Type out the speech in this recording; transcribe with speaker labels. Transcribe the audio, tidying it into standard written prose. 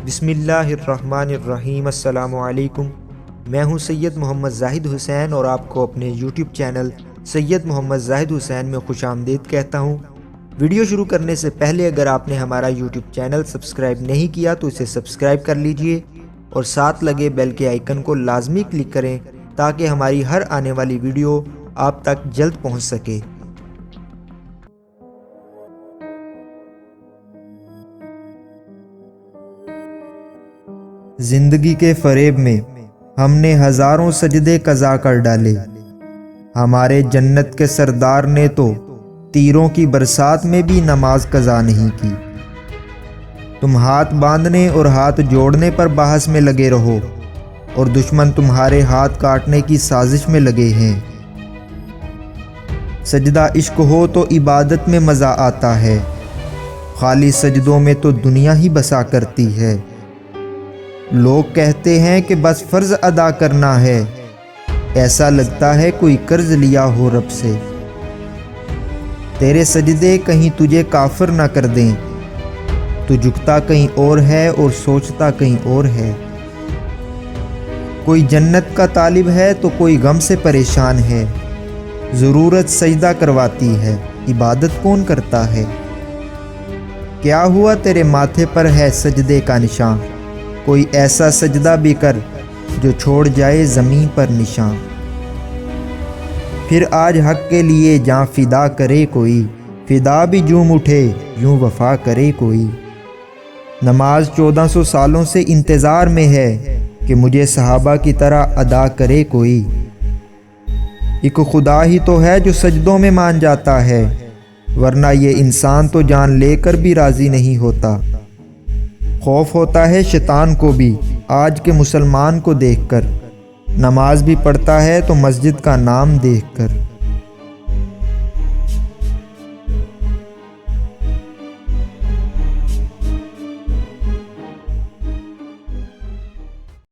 Speaker 1: بسم اللہ الرحمن الرحیم۔ السلام علیکم، میں ہوں سید محمد زاہد حسین اور آپ کو اپنے یوٹیوب چینل سید محمد زاہد حسین میں خوش آمدید کہتا ہوں۔ ویڈیو شروع کرنے سے پہلے اگر آپ نے ہمارا یوٹیوب چینل سبسکرائب نہیں کیا تو اسے سبسکرائب کر لیجئے اور ساتھ لگے بیل کے آئیکن کو لازمی کلک کریں تاکہ ہماری ہر آنے والی ویڈیو آپ تک جلد پہنچ سکے۔ زندگی کے فریب میں ہم نے ہزاروں سجدے قضا کر ڈالے، ہمارے جنت کے سردار نے تو تیروں کی برسات میں بھی نماز قضا نہیں کی۔ تم ہاتھ باندھنے اور ہاتھ جوڑنے پر بحث میں لگے رہو اور دشمن تمہارے ہاتھ کاٹنے کی سازش میں لگے ہیں۔ سجدہ عشق ہو تو عبادت میں مزہ آتا ہے، خالی سجدوں میں تو دنیا ہی بسا کرتی ہے۔ لوگ کہتے ہیں کہ بس فرض ادا کرنا ہے، ایسا لگتا ہے کوئی قرض لیا ہو رب سے۔ تیرے سجدے کہیں تجھے کافر نہ کر دیں، تو جھکتا کہیں اور ہے اور سوچتا کہیں اور ہے۔ کوئی جنت کا طالب ہے تو کوئی غم سے پریشان ہے، ضرورت سجدہ کرواتی ہے، عبادت کون کرتا ہے۔ کیا ہوا تیرے ماتھے پر ہے سجدے کا نشان، کوئی ایسا سجدہ بھی کر جو چھوڑ جائے زمین پر نشان۔ پھر آج حق کے لیے جاں فدا کرے کوئی، فدا بھی جھوم اٹھے یوں وفا کرے کوئی۔ نماز 1400 سالوں سے انتظار میں ہے کہ مجھے صحابہ کی طرح ادا کرے کوئی۔ ایک خدا ہی تو ہے جو سجدوں میں مان جاتا ہے، ورنہ یہ انسان تو جان لے کر بھی راضی نہیں ہوتا۔ خوف ہوتا ہے شیطان کو بھی آج کے مسلمان کو دیکھ کر، نماز بھی پڑھتا ہے تو مسجد کا نام دیکھ کر۔